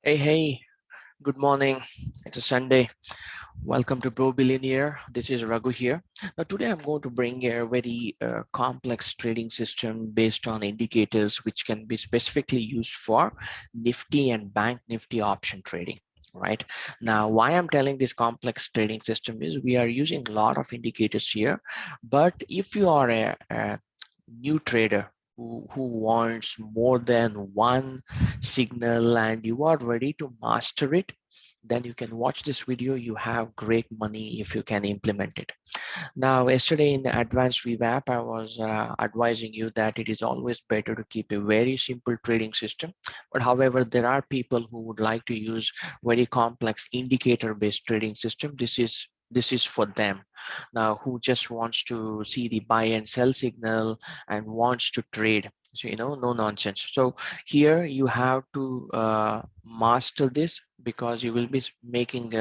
Hey, good morning. It's a Sunday. Welcome to Pro Billionaire. This is Raghu here. Now, today I'm going to bring a very complex trading system based on indicators which can be specifically used for Nifty and Bank Nifty option trading. Right now, why I'm telling this complex trading system is we are using a lot of indicators here. But if you are a new trader who wants more than one signal and you are ready to master it, then you can watch this video. You have great money if you can implement it. Now, yesterday in the advanced revamp, I was advising you that it is always better to keep a very simple trading system. But however, there are people who would like to use very complex indicator based trading system. This is for them now who just wants to see the buy and sell signal and wants to trade. So, no nonsense. So here you have to master this, because you will be making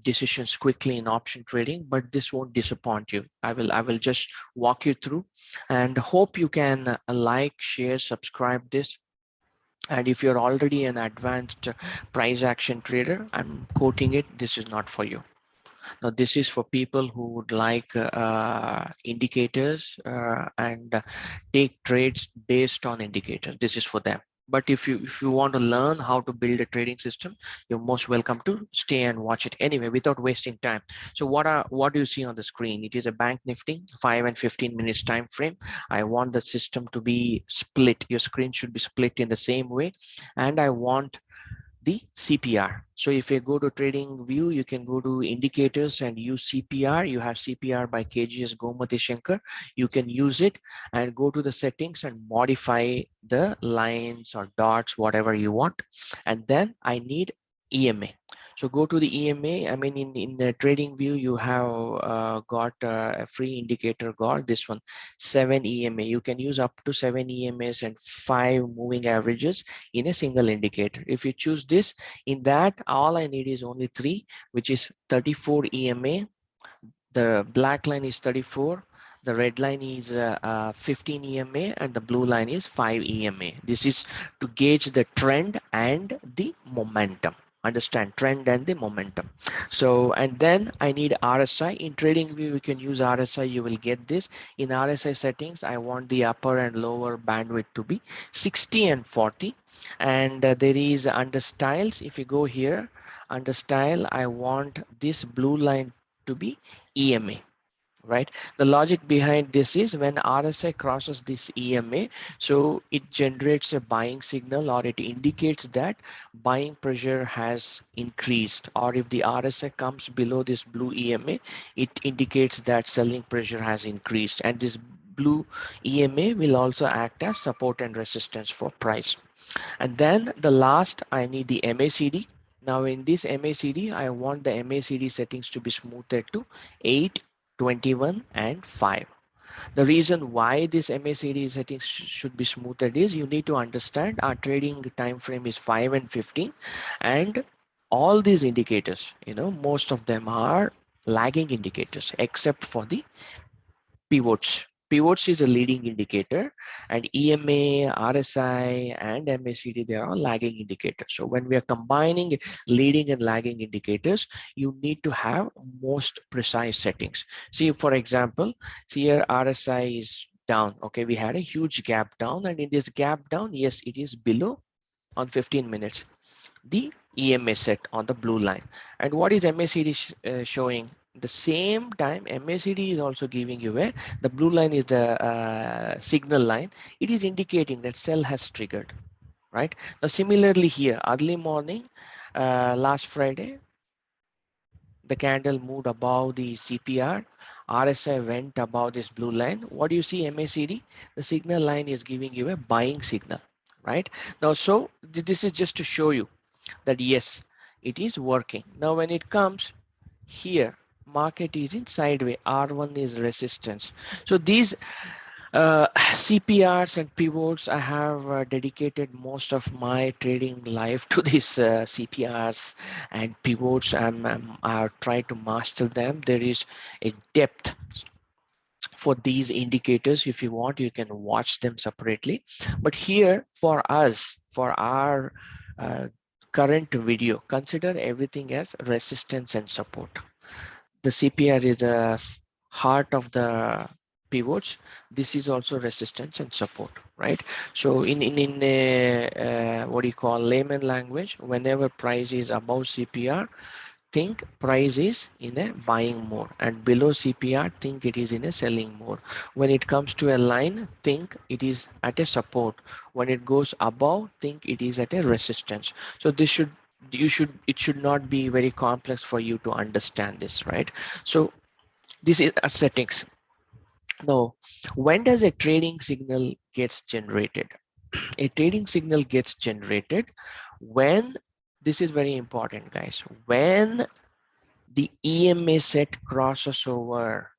decisions quickly in option trading, but this won't disappoint you. I will just walk you through, and hope you can like, share, subscribe this. And if you're already an advanced price action trader, I'm quoting it, this is not for you. Now, this is for people who would like indicators and take trades based on indicators. This is for them. But if you want to learn how to build a trading system, you're most welcome to stay and watch it anyway without wasting time. So what do you see on the screen? It is a Bank Nifty 5 and 15 minutes time frame. I want the system to be split. Your screen should be split in the same way, and I want the CPR. So if you go to trading view, you can go to indicators and use CPR. You have CPR by KGS Gomati Shankar. You can use it and go to the settings and modify the lines or dots, whatever you want. And then I need EMA. So go to the EMA. I mean, in the trading view, you have got a free indicator got this one, 7 EMA. You can use up to 7 EMAs and 5 moving averages in a single indicator. If you choose this, in that all I need is only 3, which is 34 EMA. The black line is 34, the red line is 15 EMA, and the blue line is 5 EMA. This is to gauge the trend and the momentum. Understand trend and the momentum. So, and then I need RSI. In trading view, you can use RSI. You will get this. In RSI settings, I want the upper and lower bandwidth to be 60 and 40. And there is under styles. If you go here under style, I want this blue line to be EMA, right? The logic behind this is when RSI crosses this EMA, so it generates a buying signal, or it indicates that buying pressure has increased. Or if the RSI comes below this blue EMA, it indicates that selling pressure has increased. And this blue EMA will also act as support and resistance for price. And then the last, I need the MACD. Now in this MACD, I want the MACD settings to be smoothed to 8, 21 and 5. The reason why this MACD settings should be smoothed is you need to understand our trading time frame is 5 and 15, and all these indicators, most of them are lagging indicators except for the pivots. Pivots is a leading indicator, and EMA, RSI, and MACD, they are all lagging indicators. So when we are combining leading and lagging indicators, you need to have most precise settings. See, for example, see here RSI is down. Okay, we had a huge gap down, and in this gap down, yes, it is below on 15 minutes the EMA set on the blue line. And what is MACD showing? The same time MACD is also giving you the blue line is the signal line. It is indicating that sell has triggered, right? Now similarly here, early morning, last Friday, the candle moved above the CPR. RSI went above this blue line. What do you see? MACD, the signal line is giving you a buying signal, right? Now, so this is just to show you that yes, it is working. Now when it comes here, market is in sideways, R1 is resistance. So these CPRs and pivots, I have dedicated most of my trading life to these CPRs and pivots. I try to master them. There is a depth for these indicators. If you want, you can watch them separately. But here for us, for our current video, consider everything as resistance and support. The CPR is the heart of the pivots. This is also resistance and support, right? So what do you call layman language, whenever price is above CPR, think price is in a buying mode, and below CPR, think it is in a selling mode. When it comes to a line, think it is at a support. When it goes above, think it is at a resistance. So this should, it should not be very complex for you to understand this, right? So this is a settings. Now, when does a trading signal gets generated? A trading signal gets generated when, this is very important guys, when the EMA set crosses over.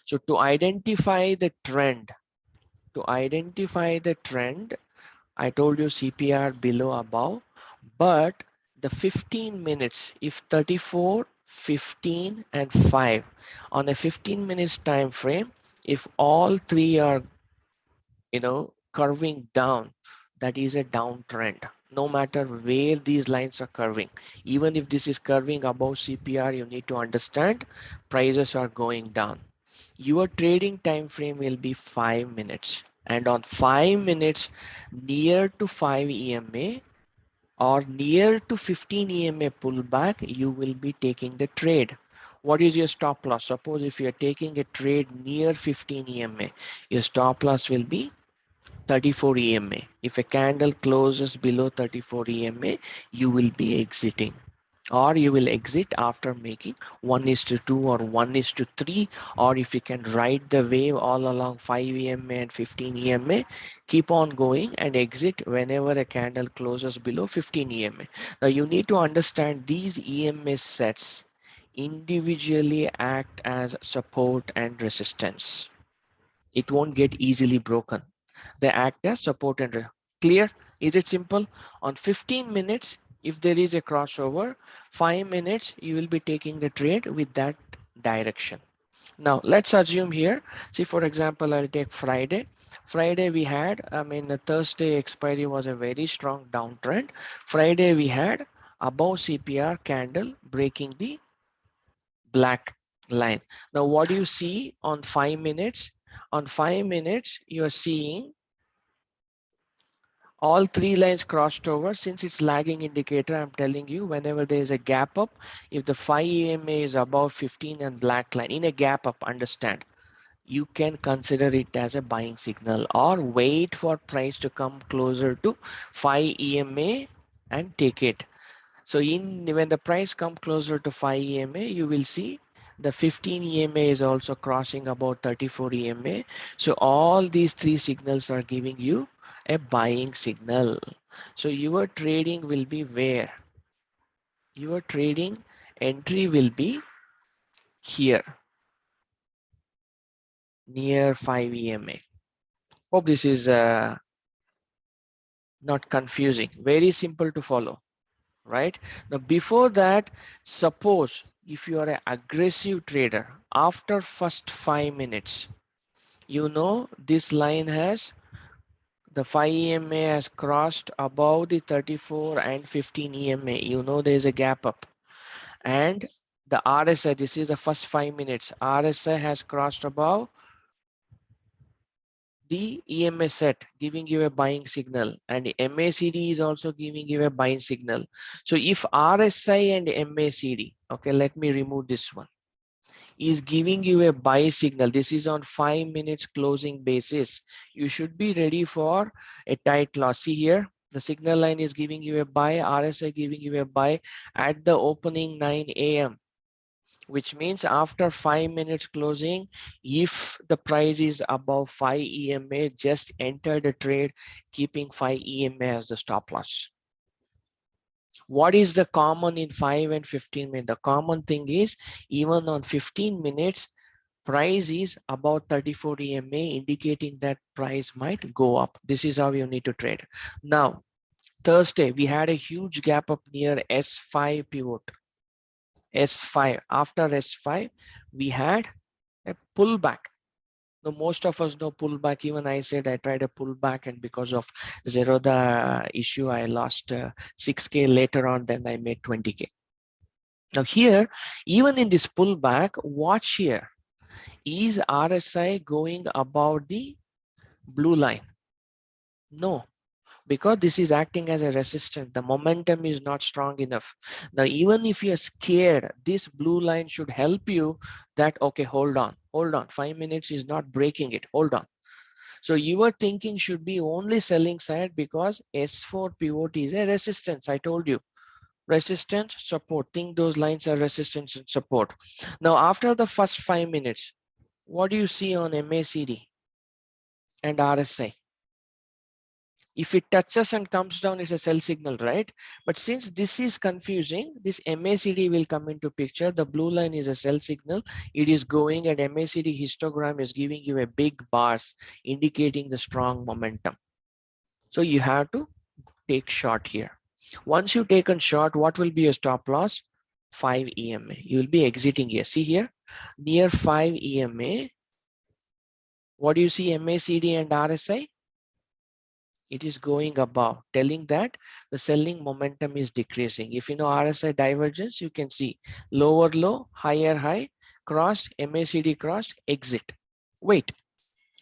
So to identify the trend, I told you CPR below above, but the 15 minutes, if 34, 15 and 5 on a 15 minutes time frame, if all three are, curving down, that is a downtrend. No matter where these lines are curving, even if this is curving above CPR, you need to understand prices are going down. Your trading time frame will be 5 minutes, and on 5 minutes near to 5 EMA or near to 15 EMA pullback, you will be taking the trade. What is your stop loss? Suppose if you are taking a trade near 15 EMA, your stop loss will be 34 EMA. If a candle closes below 34 EMA, you will be exiting, or you will exit after making 1:2 or 1:3, or if you can ride the wave all along 5 EMA and 15 EMA, keep on going and exit whenever a candle closes below 15 EMA. Now you need to understand these EMA sets individually act as support and resistance. It won't get easily broken. They act as support and clear. Is it simple? On 15 minutes, if there is a crossover, 5 minutes you will be taking the trade with that direction. Now let's assume here, see for example, I'll take Friday. Friday we had, the Thursday expiry was a very strong downtrend. Friday we had above CPR candle breaking the black line. Now what do you see on 5 minutes? On 5 minutes, you are seeing all three lines crossed over. Since it's lagging indicator, I'm telling you, whenever there is a gap up, if the 5 EMA is above 15 and black line in a gap up, understand, you can consider it as a buying signal, or wait for price to come closer to 5 EMA and take it. So when the price comes closer to 5 EMA, you will see the 15 EMA is also crossing about 34 EMA. So all these three signals are giving you a buying signal. So your trading will be where? Your trading entry will be here near 5 EMA. Hope this is not confusing. Very simple to follow, right? Now before that, suppose if you are an aggressive trader, after first 5 minutes, this line has, the 5 EMA has crossed above the 34 and 15 EMA. There is a gap up, and the RSI, this is the first 5 minutes, RSI has crossed above the EMA set, giving you a buying signal, and MACD is also giving you a buying signal. So if RSI and MACD, okay, let me remove this one, is giving you a buy signal, this is on 5 minutes closing basis, you should be ready for a tight loss. See here, the signal line is giving you a buy, RSI giving you a buy at the opening 9 a.m. which means after 5 minutes closing, if the price is above 5 EMA, just enter the trade, keeping 5 EMA as the stop loss. What is the common in 5 and 15 minutes? The common thing is, even on 15 minutes, price is about 34 EMA, indicating that price might go up. This is how you need to trade. Now, Thursday, we had a huge gap up near S5 pivot. S5, after S5, we had a pullback. Now, most of us know pullback. Even I said I tried a pullback, and because of Zerodha issue, I lost 6K. Later on, then I made 20K. Now here, even in this pullback, watch here. Is RSI going above the blue line? No, because this is acting as a resistance. The momentum is not strong enough. Now, even if you're scared, this blue line should help you that, okay, hold on. 5 minutes is not breaking it. Hold on. So your thinking should be only selling side, because S4 pivot is a resistance. I told you, resistance, support. Think those lines are resistance and support. Now, after the first 5 minutes, what do you see on MACD and RSI? If it touches and comes down, it's a sell signal, right? But since this is confusing, this MACD will come into picture. The blue line is a sell signal. It is going, and MACD histogram is giving you a big bars indicating the strong momentum. So you have to take short here. Once you take a short, what will be your stop loss? 5 EMA. You will be exiting here. See here, near 5 EMA. What do you see? MACD and RSI? It is going above, telling that the selling momentum is decreasing. If you know RSI divergence, you can see lower low, higher high, crossed, MACD crossed, exit. Wait,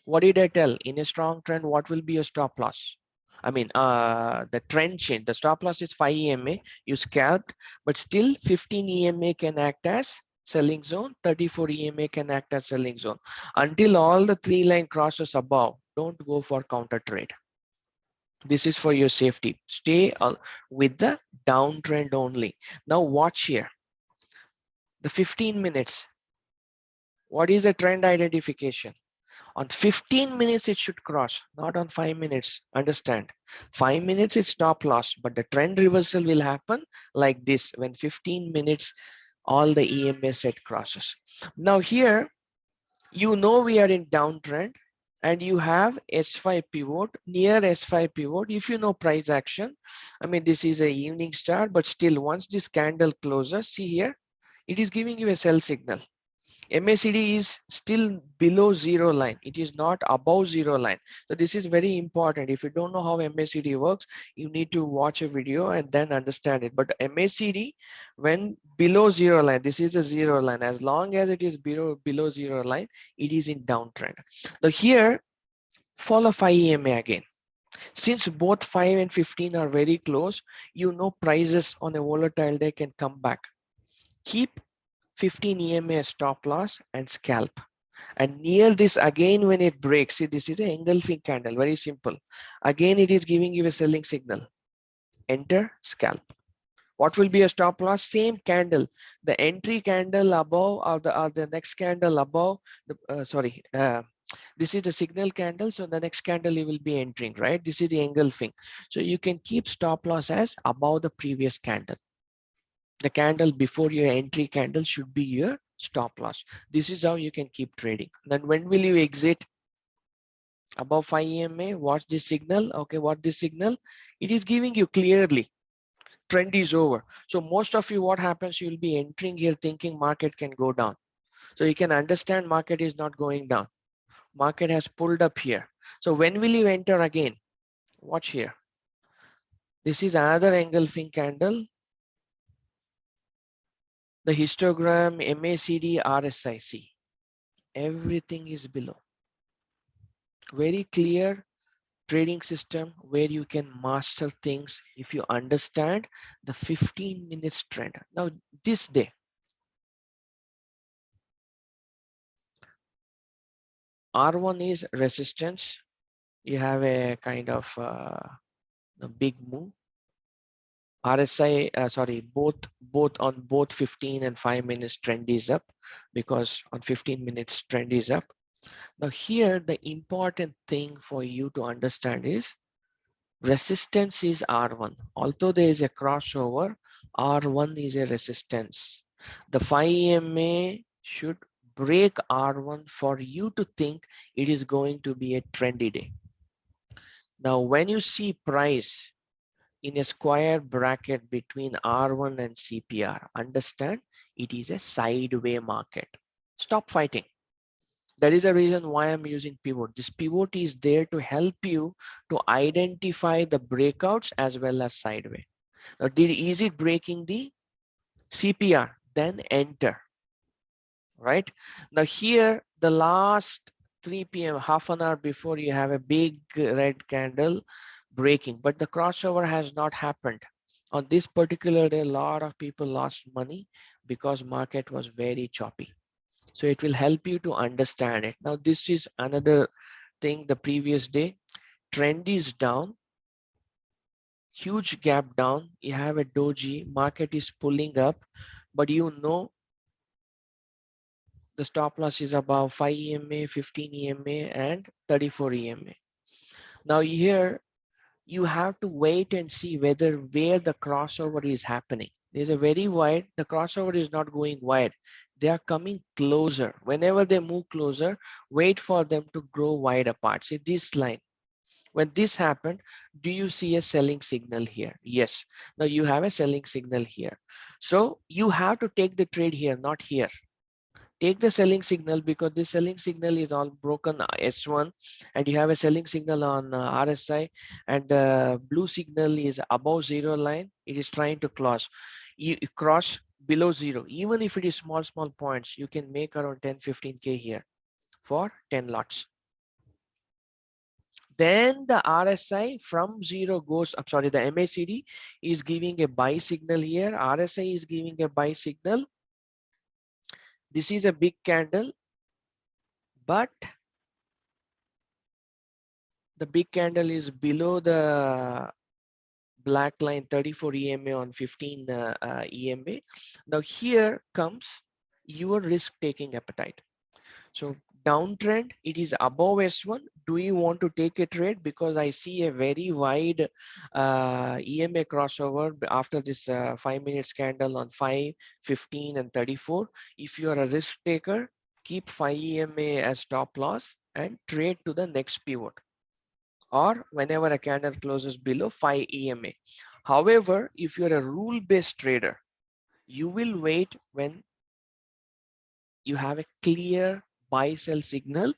what did I tell? In a strong trend, what will be your stop loss? I mean, the trend change, the stop loss is 5 EMA, you scalped, but still 15 EMA can act as selling zone, 34 EMA can act as selling zone. Until all the three line crosses above, don't go for counter trade. This is for your safety. Stay with the downtrend only. Now watch here. The 15 minutes. What is the trend identification? On 15 minutes, it should cross, not on 5 minutes. Understand? 5 minutes is stop loss, but the trend reversal will happen like this when 15 minutes, all the EMA set crosses. Now here, you know we are in downtrend, and you have S5 pivot, near S5 pivot. If you know price action, I mean, this is a evening start, but still once this candle closes, see here, it is giving you a sell signal. MACD is still below zero line. It is not above zero line. So this is very important. If you don't know how MACD works, you need to watch a video and then understand it. But MACD, when below zero line, this is a zero line. As long as it is below zero line, it is in downtrend. So here, follow 5 EMA again. Since both 5 and 15 are very close, you know prices on a volatile day can come back. Keep 15 EMA stop loss and scalp. And near this again, when it breaks, see, this is an engulfing candle, very simple. Again, it is giving you a selling signal. Enter, scalp. What will be a stop loss? Same candle. The entry candle above, or the next candle above. This is the signal candle. So the next candle you will be entering, right? This is the engulfing. So you can keep stop loss as above the previous candle. The candle before your entry candle should be your stop loss. This is how you can keep trading. Then when will you exit? Above 5 EMA, watch this signal. Okay, what this signal? It is giving you clearly trend is over. So most of you, what happens, you will be entering here thinking market can go down. So you can understand market is not going down. Market has pulled up here. So when will you enter again? Watch here. This is another engulfing candle. The histogram, MACD, RSI, everything is below. Very clear trading system where you can master things if you understand the 15 minutes trend. Now this day, R1 is resistance. You have a kind of a big move. RSI, both on both 15 and 5 minutes trend is up, because on 15 minutes trend is up. Now here, the important thing for you to understand is resistance is R1. Although there is a crossover, R1 is a resistance. The 5 EMA should break R1 for you to think it is going to be a trendy day. Now, when you see price in a square bracket between R1 and CPR, understand it is a sideway market. Stop fighting. That is the reason why I'm using pivot. This pivot is there to help you to identify the breakouts as well as sideways. Now, is it breaking the CPR? Then enter. Right now, here the last 3 p.m. half an hour before, you have a big red candle breaking, but the crossover has not happened. On this particular day, a lot of people lost money because market was very choppy. So it will help you to understand it. Now, this is another thing. The previous day trend is down, huge gap down. You have a doji, market is pulling up, but the stop loss is above 5 EMA, 15 EMA, and 34 EMA. Now here you have to wait and see where the crossover is happening. There's a very wide, the crossover is not going wide. They are coming closer. Whenever they move closer, wait for them to grow wide apart. See this line. When this happened, do you see a selling signal here? Yes. Now you have a selling signal here. So you have to take the trade here, not here. Take the selling signal, because this selling signal is all broken S1, and you have a selling signal on RSI, and the blue signal is above zero line. It is trying to you cross below zero. Even if it is small points, you can make around 10-15K here for 10 lots. Then the RSI from zero goes up. Sorry, the MACD is giving a buy signal here. RSI is giving a buy signal. This is a big candle, but the big candle is below the black line 34 EMA on 15 EMA. Now here comes your risk taking appetite. So downtrend, it is above S1. Do you want to take a trade? Because I see a very wide EMA crossover after this 5 minutes candle on 5, 15 and 34. If you are a risk taker, keep 5 EMA as stop loss and trade to the next pivot, or whenever a candle closes below 5 EMA. However, if you're a rule-based trader, you will wait when you have a clear buy sell signal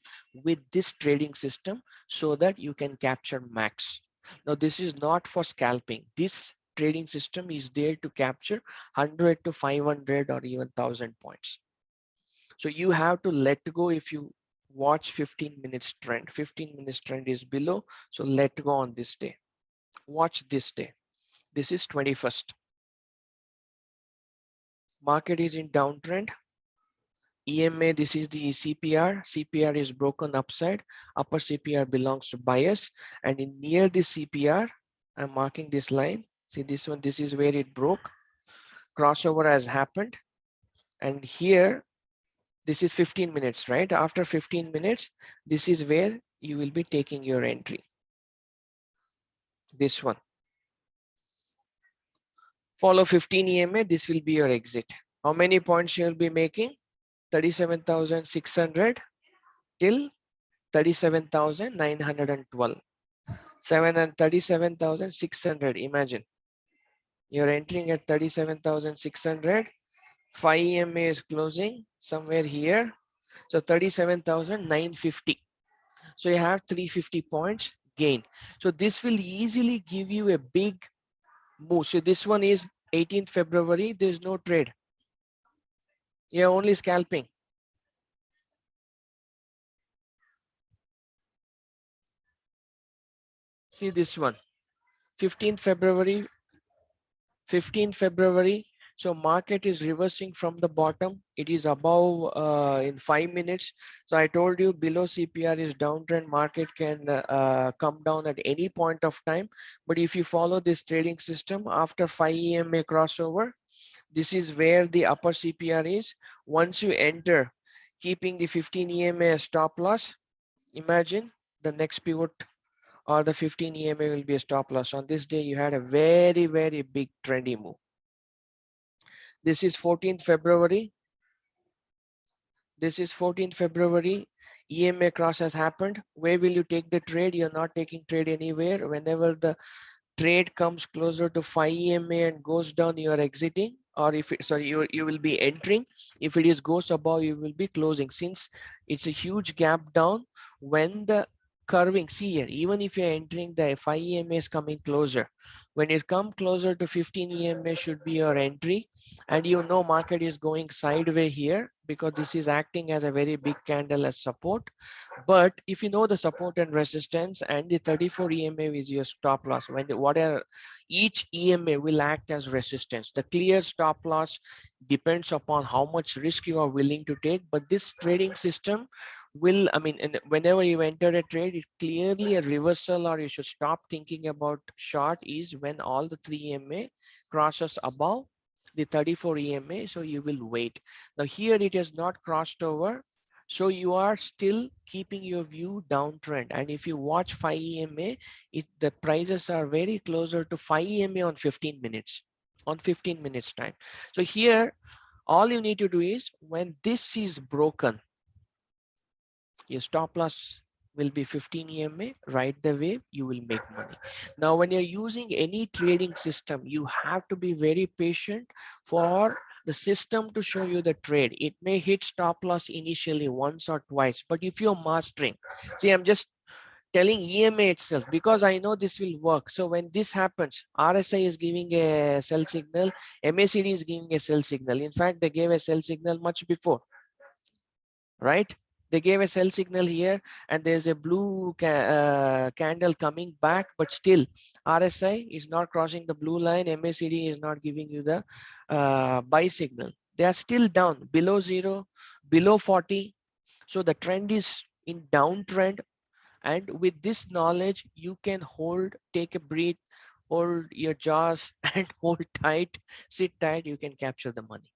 with this trading system, so that you can capture max. Now, this is not for scalping. This trading system is there to capture 100 to 500 or even 1000 points. So you have to let go. If you watch 15 minutes trend, 15 minutes trend is below, so let go on this day. Watch this day. This is 21st. Market is in downtrend. EMA, this is the CPR. CPR is broken upside. Upper CPR belongs to bias. And in near this CPR, I'm marking this line. See this one, this is where it broke. Crossover has happened. And here, this is 15 minutes, right? After 15 minutes, this is where you will be taking your entry. This one. Follow 15 EMA, this will be your exit. How many points you will be making? 37,600 till 37,912. 37,600. Imagine you're entering at 37,600. 5 EMA is closing somewhere here. So 37,950. So you have 350 points gain. So this will easily give you a big move. So this one is 18th February. There's no trade. You're only scalping. See this one, 15th February, 15th February. So market is reversing from the bottom. It is above in 5 minutes. So I told you below CPR is downtrend. Market can come down at any point of time. But if you follow this trading system, after 5 EMA crossover, this is where the upper CPR is. Once you enter, keeping the 15 EMA as stop loss, imagine the next pivot or the 15 EMA will be a stop loss. On this day, you had a very, very big trendy move. This is 14th February. This is 14th February. EMA cross has happened. Where will you take the trade? You're not taking trade anywhere. Whenever the trade comes closer to 5 EMA and goes down, you are exiting. or if it, sorry, you will be entering. If it is goes above, you will be closing. Since it's a huge gap down, when the curving, see here, even if you're entering, the 5 EMA is coming closer. When it come closer to 15 EMA should be your entry, and you know market is going sideways here because this is acting as a very big candle as support. But if you know the support and resistance, and the 34 EMA is your stop loss, when whatever, each EMA will act as resistance. The clear stop loss depends upon how much risk you are willing to take. But this trading system will, I mean, and whenever you enter a trade, it's clearly a reversal, or you should stop thinking about short, is when all the 3 EMA crosses above the 34 EMA. So you will wait. Now here it has not crossed over, so you are still keeping your view downtrend. And if you watch 5 EMA, the prices are very closer to 5 EMA on 15 minutes, on 15 minutes time. So here, all you need to do is, when this is broken, your stop loss will be 15 EMA, right the way you will make money. Now, when you're using any trading system, you have to be very patient for the system to show you the trade. It may hit stop loss initially once or twice, but if you're mastering, see, I'm just telling EMA itself because I know this will work. So when this happens, RSI is giving a sell signal, MACD is giving a sell signal. In fact, they gave a sell signal much before, right? They gave a sell signal here, and there's a blue candle coming back, but still RSI is not crossing the blue line. MACD is not giving you the buy signal. They are still down below 0, below 40. So the trend is in downtrend. And with this knowledge, you can hold, take a breath, hold your jaws and hold tight, sit tight, you can capture the money.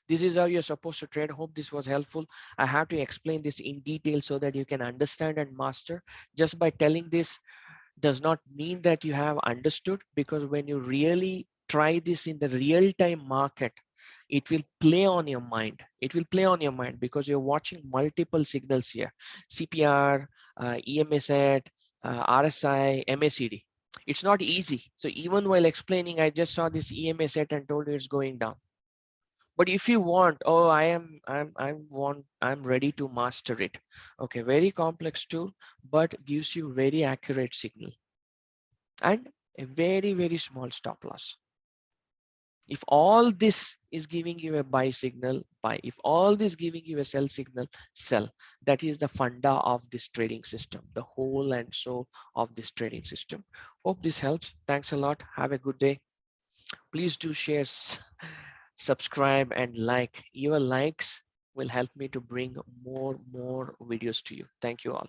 This is how you're supposed to trade. Hope this was helpful. I have to explain this in detail so that you can understand and master. Just by telling this does not mean that you have understood, because when you really try this in the real-time market, it will play on your mind. It will play on your mind because you're watching multiple signals here: CPR, EMA set, RSI, MACD. It's not easy. So even while explaining, I just saw this EMA set and told you it's going down. But if you want, oh, I'm ready to master it. Okay, very complex tool, but gives you very accurate signal and a very, very small stop loss. If all this is giving you a buy signal, buy. If all this giving you a sell signal, sell. That is the funda of this trading system, the whole and soul of this trading system. Hope this helps. Thanks a lot. Have a good day. Please do share, subscribe, and like. Your likes will help me to bring more videos to you. Thank you all.